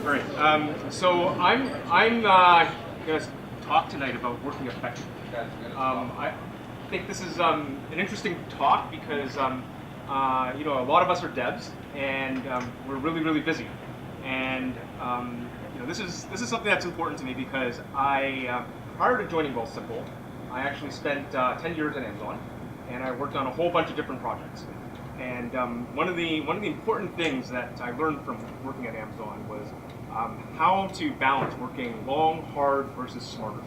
All right. So I'm going to talk tonight about working effectively. I think this is an interesting talk because a lot of us are devs and we're really busy, and this is something that's important to me because I prior to joining Wealthsimple, I actually spent 10 years at Amazon, and I worked on a whole bunch of different projects. And one of the important things that I learned from working at Amazon was how to balance working long, hard versus smarter.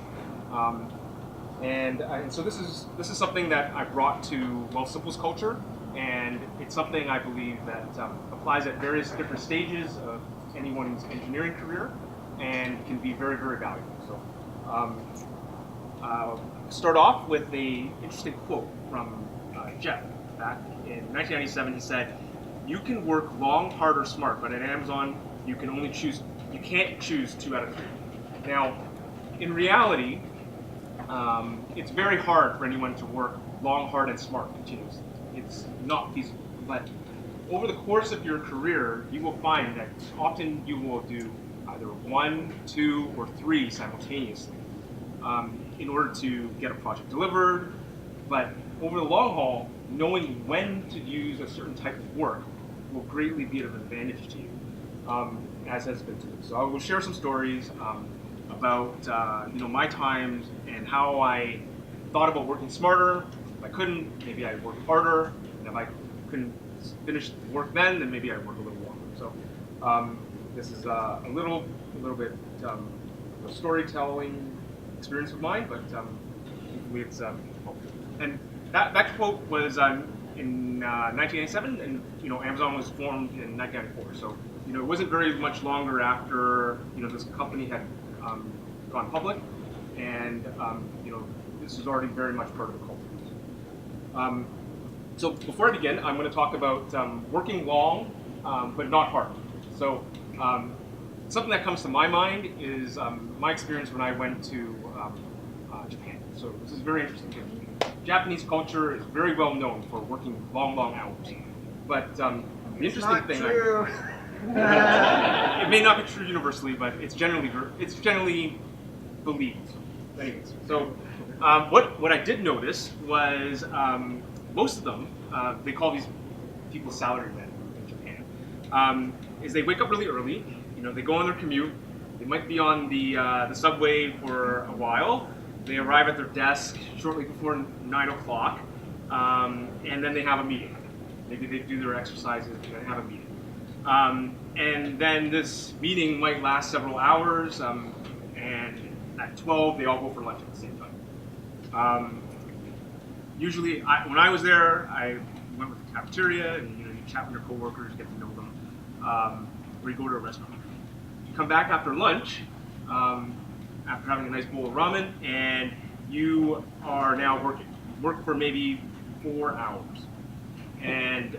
And so this is something that I brought to Wealthsimple's culture, and it's something I believe that applies at various different stages of anyone's engineering career, and can be very valuable. So start off with the interesting quote from Jeff. Back in 1997, he said, "You can work long, hard, or smart, but at Amazon, you can't choose 2 out of 3." Now, in reality, it's very hard for anyone to work long, hard, and smart continuously. It's not feasible. But over the course of your career, you will find that often you will do either 1, 2, or 3 simultaneously in order to get a project delivered. But over the long haul, knowing when to use a certain type of work will greatly be of advantage to you, as has been to me. So I will share some stories about my times and how I thought about working smarter. If I couldn't, maybe I'd work harder, and if I couldn't finish the work then maybe I'd work a little longer. So this is a little bit of a storytelling experience of mine, but hopefully it's helpful. And that quote was in 1987, and Amazon was formed in 1994. So it wasn't very much longer after this company had gone public, and this was already very much part of the culture. So before I begin, I'm going to talk about working long, but not hard. So something that comes to my mind is my experience when I went to Japan. So this is very interesting. Japanese culture is very well known for working long hours. But the interesting thing, it may not be true universally, but it's generally believed. Anyways, so what I did notice was most of them, they call these people salarymen in Japan, is they wake up really early. They go on their commute. They might be on the subway for a while. They arrive at their desk shortly before 9 o'clock, and then they have a meeting. Maybe they do their exercises and then have a meeting. And then this meeting might last several hours, and at 12 they all go for lunch at the same time. Usually, when I was there, I went with the cafeteria, and you chat with your coworkers, get to know them, or you go to a restaurant. You come back after lunch, after having a nice bowl of ramen, and you are now working. You work for maybe 4 hours, and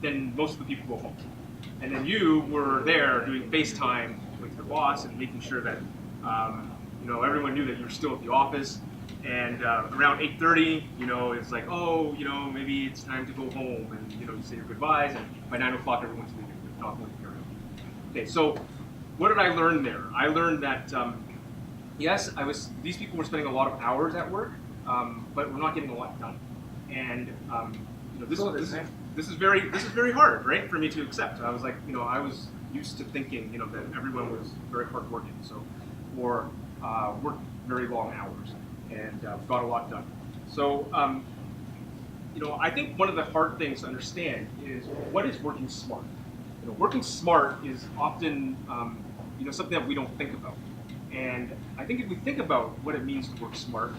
then most of the people go home. And then you were there doing FaceTime with your boss and making sure that everyone knew that you were still at the office. And around 8:30, it's like, maybe it's time to go home, and you say your goodbyes. And by 9 o'clock, everyone's leaving. It's not going to carry on. Okay, so what did I learn there? I learned that yes, these people were spending a lot of hours at work, but we're not getting a lot done. And this is very hard, right, for me to accept. I was like, I was used to thinking, that everyone was very hardworking, so or worked very long hours and got a lot done. So I think one of the hard things to understand is what is working smart. Working smart is often something that we don't think about. And I think if we think about what it means to work smart,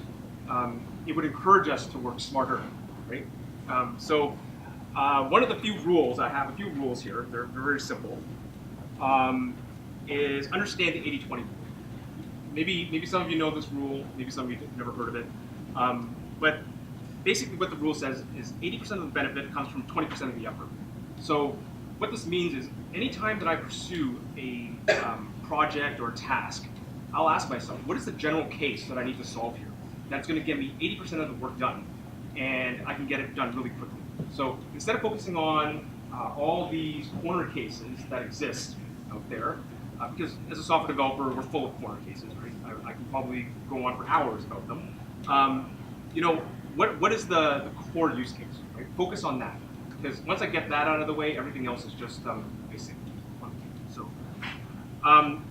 it would encourage us to work smarter, right? So one of the few rules, I have a few rules here, they're very simple, is understand the 80-20 rule. Maybe some of you know this rule, maybe some of you have never heard of it, but basically what the rule says is 80% of the benefit comes from 20% of the effort. So what this means is anytime that I pursue a project or a task, I'll ask myself, what is the general case that I need to solve here that's going to get me 80% of the work done, and I can get it done really quickly. So instead of focusing on all these corner cases that exist out there, because as a software developer, we're full of corner cases, right? I can probably go on for hours about them. You know, what is the core use case, right? Focus on that, because once I get that out of the way, everything else is just basic. So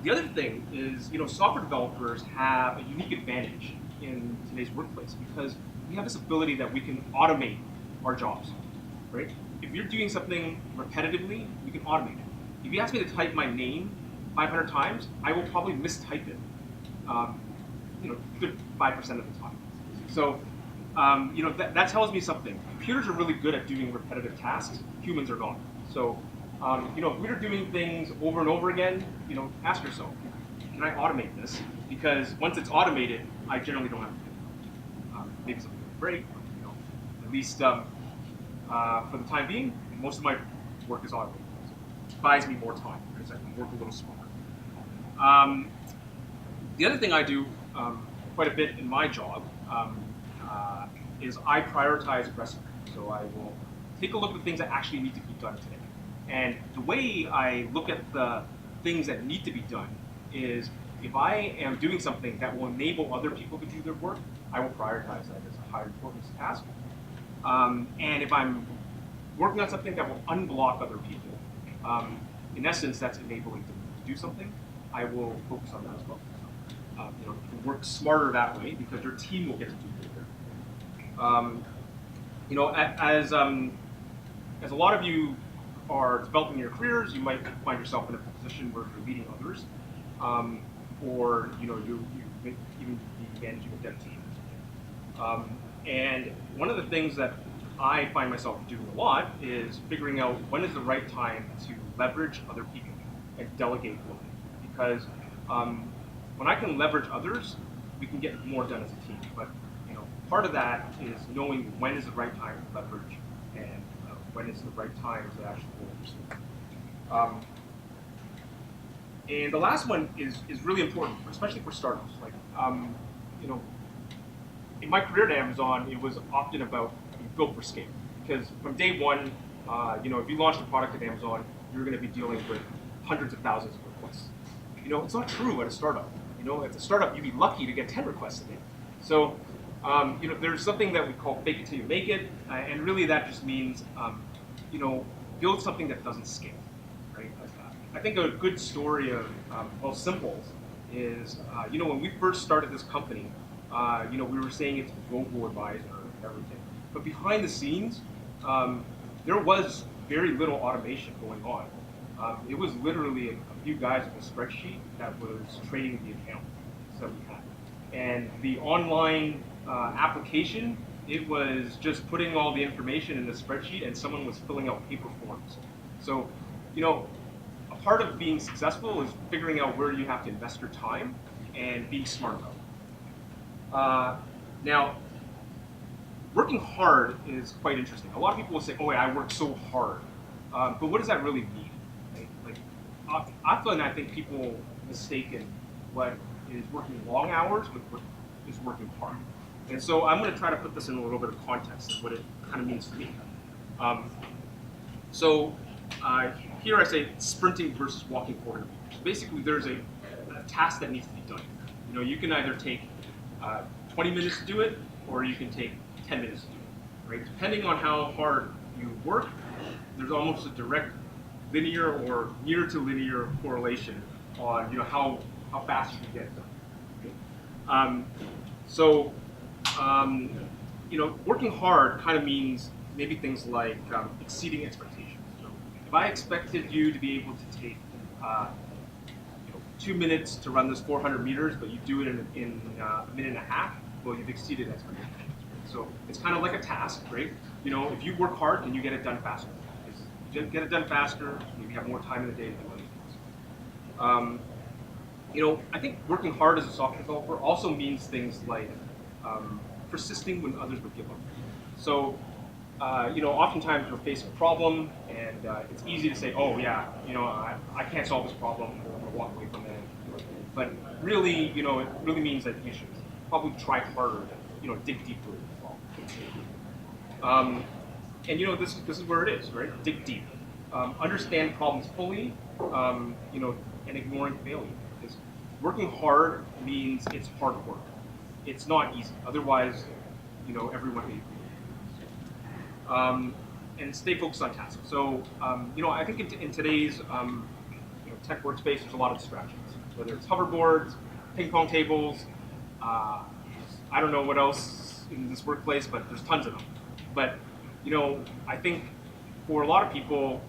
the other thing is, you know, software developers have a unique advantage in today's workplace because we have this ability that we can automate our jobs, right? If you're doing something repetitively, you can automate it. If you ask me to type my name 500 times, I will probably mistype it, you know, 5% of the time. So, you know, that tells me something. Computers are really good at doing repetitive tasks. Humans are not. So, you know, if we're doing things over and over again, you know, ask yourself, can I automate this? Because once it's automated, I generally don't have to do it. Maybe something will break, but, you know, at least for the time being, most of my work is automated. So it buys me more time, because I can work a little smarter. The other thing I do quite a bit in my job is I prioritize aggressively. So I will take a look at the things that actually need to be done today. And the way I look at the things that need to be done is if I am doing something that will enable other people to do their work, I will prioritize that as a high importance task. And if I'm working on something that will unblock other people, in essence, that's enabling them to do something, I will focus on that as well. You know, you can work smarter that way because your team will get to do it. You know, as a lot of you are developing your careers, you might find yourself in a position where you're leading others, or you know, you may even be managing a dev team. And one of the things that I find myself doing a lot is figuring out when is the right time to leverage other people and delegate work. Because when I can leverage others, we can get more done as a team. But you know, part of that is knowing when is the right time to leverage and when is the right time to actually work. And the last one is really important, especially for startups. Like, you know, in my career at Amazon, it was often about built for scale. Because from day one, you know, if you launched a product at Amazon, you're going to be dealing with hundreds of thousands of requests. You know, it's not true at a startup. You know, at a startup, you'd be lucky to get 10 requests a day. So, you know, there's something that we call fake it till you make it, and really that just means, you know, build something that doesn't scale, right? I think a good story of Wealthsimple is, you know, when we first started this company, you know, we were saying it's a robo-advisor and everything. But behind the scenes, there was very little automation going on. It was literally a few guys with a spreadsheet that was trading the account that we had. And the online application, it was just putting all the information in the spreadsheet and someone was filling out paper forms. So, you know, a part of being successful is figuring out where you have to invest your time and being smart about it. Now, working hard is quite interesting. A lot of people will say, oh, I work so hard. But what does that really mean? Like, often I think people mistaken what is working long hours with what is working hard. And so I'm going to try to put this in a little bit of context of what it kind of means to me. Here I say sprinting versus walking 400 meters. Basically, there's a task that needs to be done. You know, you can either take 20 minutes to do it, or you can take 10 minutes to do it. Right? Depending on how hard you work, there's almost a direct linear or near to linear correlation on, you know, how fast you can get it done. Okay? You know, working hard kind of means maybe things like exceeding expectations. So if I expected you to be able to take 2 minutes to run this 400 meters, but you do it in a minute and a half, well, you've exceeded expectations. Right? So it's kind of like a task, right? You know, if you work hard, can you get it done faster? If you get it done faster, maybe have more time in the day to do other things. You know, I think working hard as a software developer also means things like persisting when others would give up. So, you know, oftentimes we're facing a problem, and it's easy to say, oh yeah, you know, I can't solve this problem, I'm gonna walk away from it. But really, you know, it really means that you should probably try harder to, you know, dig deeper into the problem. And you know, this is where it is, right? Dig deep. Understand problems fully. You know, and ignoring failure. Because working hard means it's hard work. It's not easy. Otherwise, everyone would be. And stay focused on tasks. So, I think in today's tech workspace, there's a lot of distractions. Whether it's hoverboards, ping pong tables, I don't know what else in this workplace, but there's tons of them. But I think for a lot of people,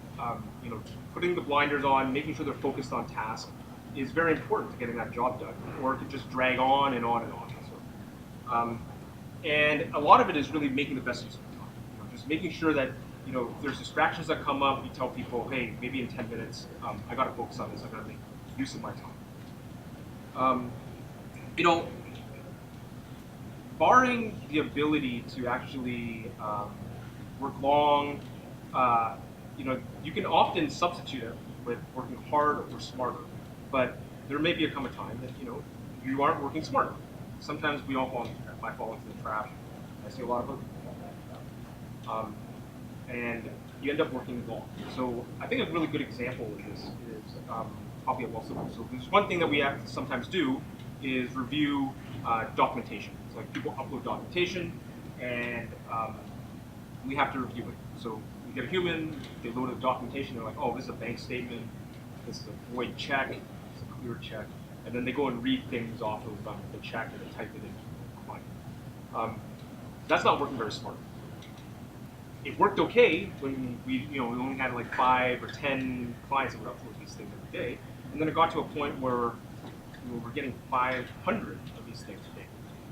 putting the blinders on, making sure they're focused on tasks, is very important to getting that job done, or it could just drag on and on and on. So, and a lot of it is really making the best use of the time. Just making sure that if there's distractions that come up, you tell people, hey, maybe in 10 minutes, I got to focus on this. I got to make use of my time. Barring the ability to actually work long, you can often substitute it with working hard or smarter. But there may come a time that you aren't working smarter. Sometimes we all fall into that. I fall into the trap. I see a lot of other people fall into that. And you end up working long. So I think a really good example of this is probably at Wealthsimple. So there's one thing that we have to sometimes do is review documentation. So like people upload documentation, and we have to review it. So we get a human, they load the documentation, they're like, oh, this is a bank statement, this is a void check, this is a clear check, and then they go and read things off of the check and they type it in. That's not working very smart. It worked okay when we only had like 5 or 10 clients that would upload these things every day, and then it got to a point where we're getting 500 of these things a day,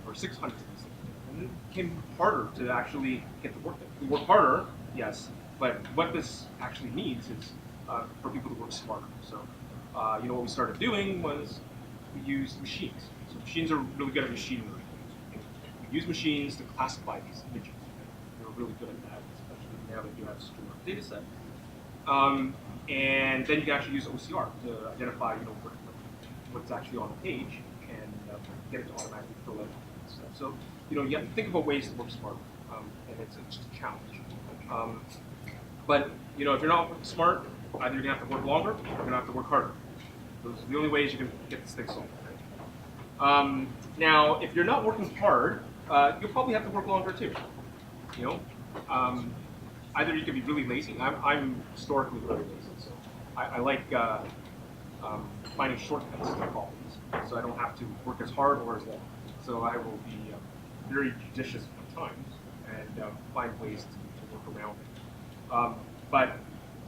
or 600 of these things a day, and it became harder to actually get the work done. We work harder, yes, but what this actually needs is for people to work smarter. So, what we started doing was we used machines. So machines are really good at machine learning. We use machines to classify these images. They're really good at that, especially now that you have a secure data set. And then you can actually use OCR to identify, what's actually on the page and get it to automatically fill out stuff. So, you have to think about ways to work smarter, and it's just a challenge. But if you're not working smart, either you're gonna have to work longer, or you're gonna have to work harder. Those are the only ways you can get this thing solved. Now, if you're not working hard, you'll probably have to work longer too. Either you can be really lazy. I'm historically very lazy, so I like finding shortcuts to problems, so I don't have to work as hard or as long. So I will be very judicious with my times and find ways to work around it. But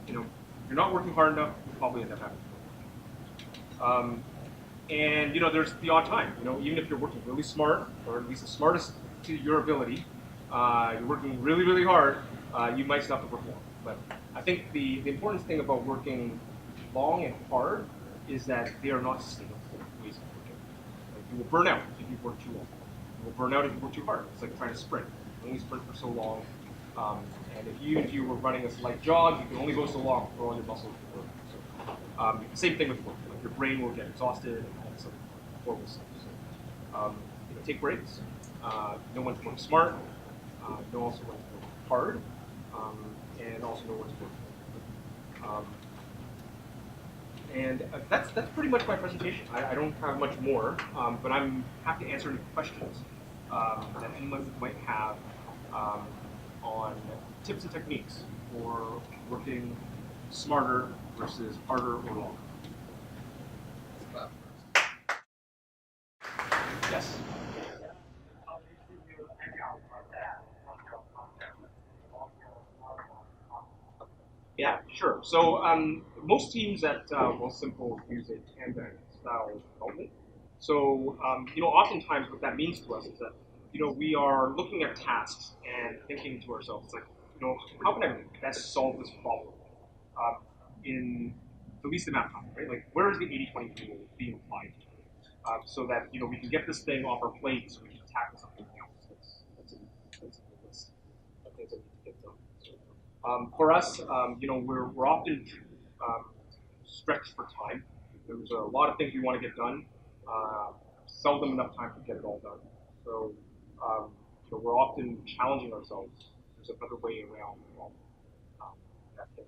if you're not working hard enough, you'll probably end up having to work. And there's the odd time. Even if you're working really smart, or at least the smartest to your ability, you're working really, really hard, you might still have to work long. But I think the important thing about working long and hard is that they are not sustainable ways of working. Like, you will burn out if you work too long. You will burn out if you work too hard. It's like trying to sprint. You can only sprint for so long. And if you were running a slight jog, you can only go so long before all your muscles will work. So, same thing with work. Like, your brain will get exhausted and all this horrible stuff. So, take breaks. Know when to work smart. Know also when to work hard. And also know when to work. And that's pretty much my presentation. I don't have much more, but I'm happy to answer any questions that anyone might have on tips and techniques for working smarter versus harder or longer. Yes? Yeah, sure. So most teams at Wealthsimple use a Kanban style development. So oftentimes what that means to us is that we are looking at tasks and thinking to ourselves like, how can I best solve this problem in the least amount of time, right? Like, where is the 80-20 rule being applied? So that we can get this thing off our plate, so we can tackle something else that's in the list of things that we need to get done. For us, we're often stretched for time. There's a lot of things we want to get done. Seldom enough time to get it all done. So, we're often challenging ourselves. There's another way around the problem that can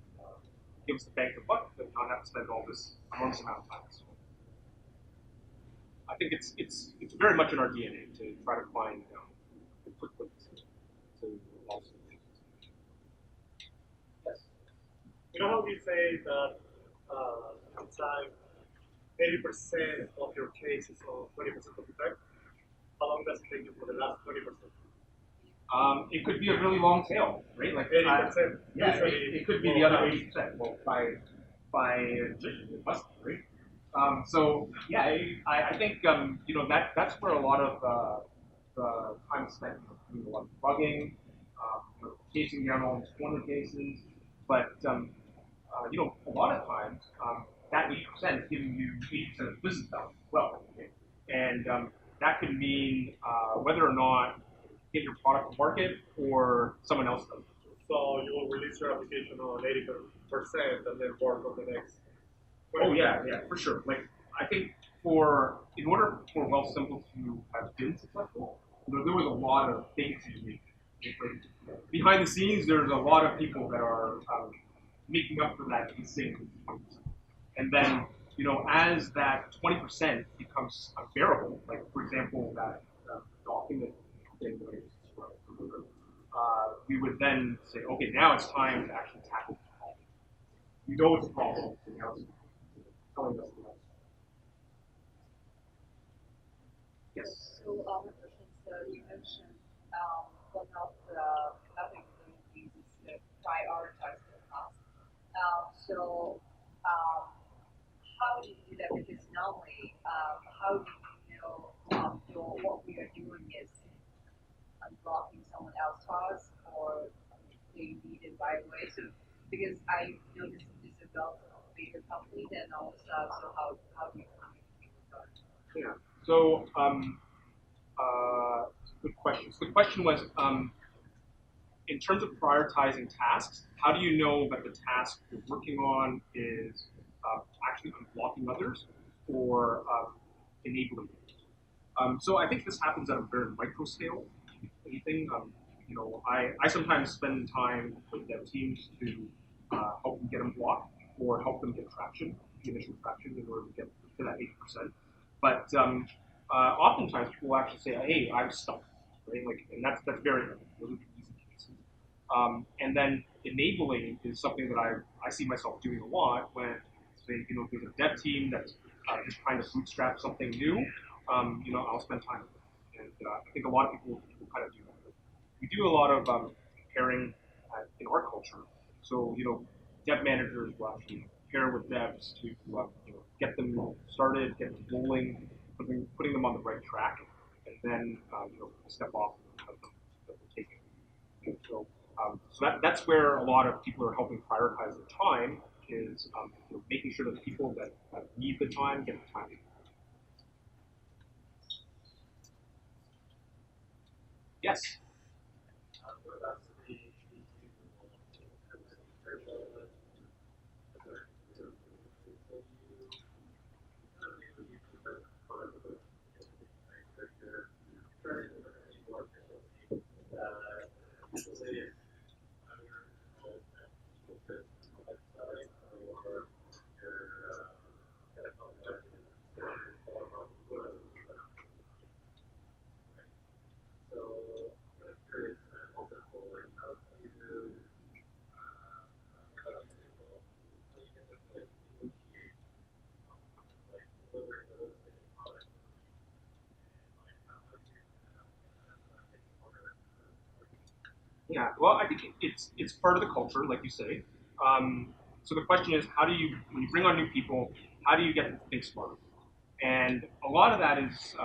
give us the bang for buck, but not have to spend all this enormous amount of time. So I think it's very much in our DNA to try to find quick wins to also. Yes. You know how you say that sometimes 80% of your cases or 20% of the time? How long does it take you for the last 20%? It could be a really long tail, right? Like 80%. Yeah, it could be the other 80%. Well, by decision, it must be, right? So yeah, I think that's where a lot of the time is spent doing a lot of debugging, chasing down all these corner cases. But a lot of times that 80% is giving you 80% of the business value as well. Okay? And that could mean whether or not get your product to market or someone else does. So you will release your application on 80% and then work on the next. Oh yeah, for sure. Like I think in order for Wealthsimple to have been successful, there was a lot of vacancies. Behind the scenes, there's a lot of people that are making up for that missing 20%. And then, as that 20% becomes unbearable, like for example, that document thing that I just described, we would then say, okay, now it's time to actually tackle the problem. You know it's a problem, so now it's telling us the Yes. So, my question is, you mentioned one of the capabilities is to prioritize the task. So, how do you do that? Because normally, how do you know what we are doing is unblocking someone else's task or they need it right away? So, because I noticed this is a bigger company than all stuff, so how do you communicate with that? Yeah. So, good question. So the question was, in terms of prioritizing tasks, how do you know that the task you're working on is actually unblocking others or enabling others? So I think this happens at a very micro scale. Anything, I sometimes spend time with dev teams to help them get them blocked or help them get traction, the initial traction in order to get to that 80%. But oftentimes people will actually say, "Hey, I'm stuck," right? Like, and that's very those are the easy cases. And then enabling is something that I see myself doing a lot when, say, there's a dev team that's just trying to bootstrap something new. I'll spend time with it. And I think a lot of people kind of do that. We do a lot of pairing in our culture. So, dev managers will actually pair with devs to get them started, get them rolling, putting them on the right track, and then step off and let them take it. And so that's where a lot of people are helping prioritize their time is making sure that the people that need the time get the time. Yes. Yeah, well, I think it's part of the culture, like you say. So the question is, when you bring on new people, how do you get them to think smarter? And a lot of that is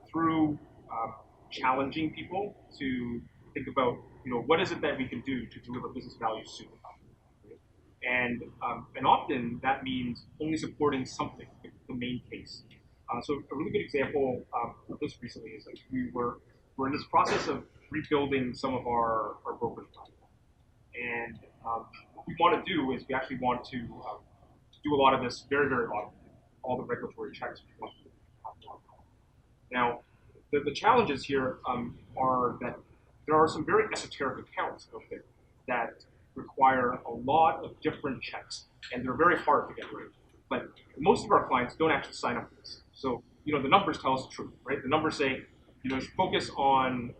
through challenging people to think about, what is it that we can do to deliver business value soon? Right? And often that means only supporting something, the main case. So a really good example of this recently is like we're in this process of rebuilding some of our brokerage platform. And what we want to do is we actually want to do a lot of this very, very automated, all the regulatory checks. Now, the challenges here are that there are some very esoteric accounts out there that require a lot of different checks, and they're very hard to get rid of. But most of our clients don't actually sign up for this. So, the numbers tell us the truth, right? The numbers say, focus on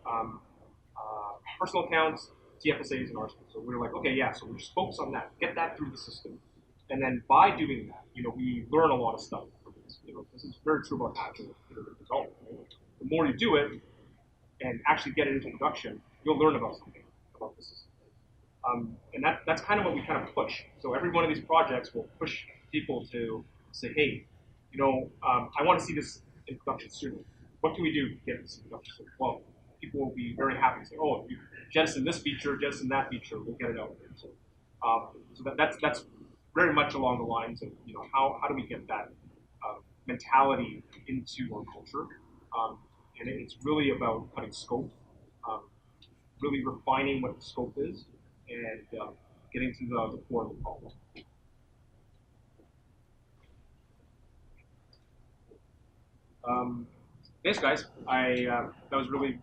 personal accounts, TFSAs, and RSPs. So we're like, okay, yeah, so we just focus on that, get that through the system. And then by doing that, we learn a lot of stuff from this. This is very true about actual development. Right? The more you do it and actually get it into production, you'll learn about something about the system. And that's kind of what we kind of push. So every one of these projects will push people to say, hey, I want to see this in production sooner. What can we do to get this in production sooner? Well, people will be very happy to say, oh, if you jettison this feature, jettison that feature, we'll get it out there. So that's very much along the lines of how do we get that mentality into our culture, and it's really about cutting scope, really refining what the scope is, and getting to the core of the problem. Thanks, guys. That was really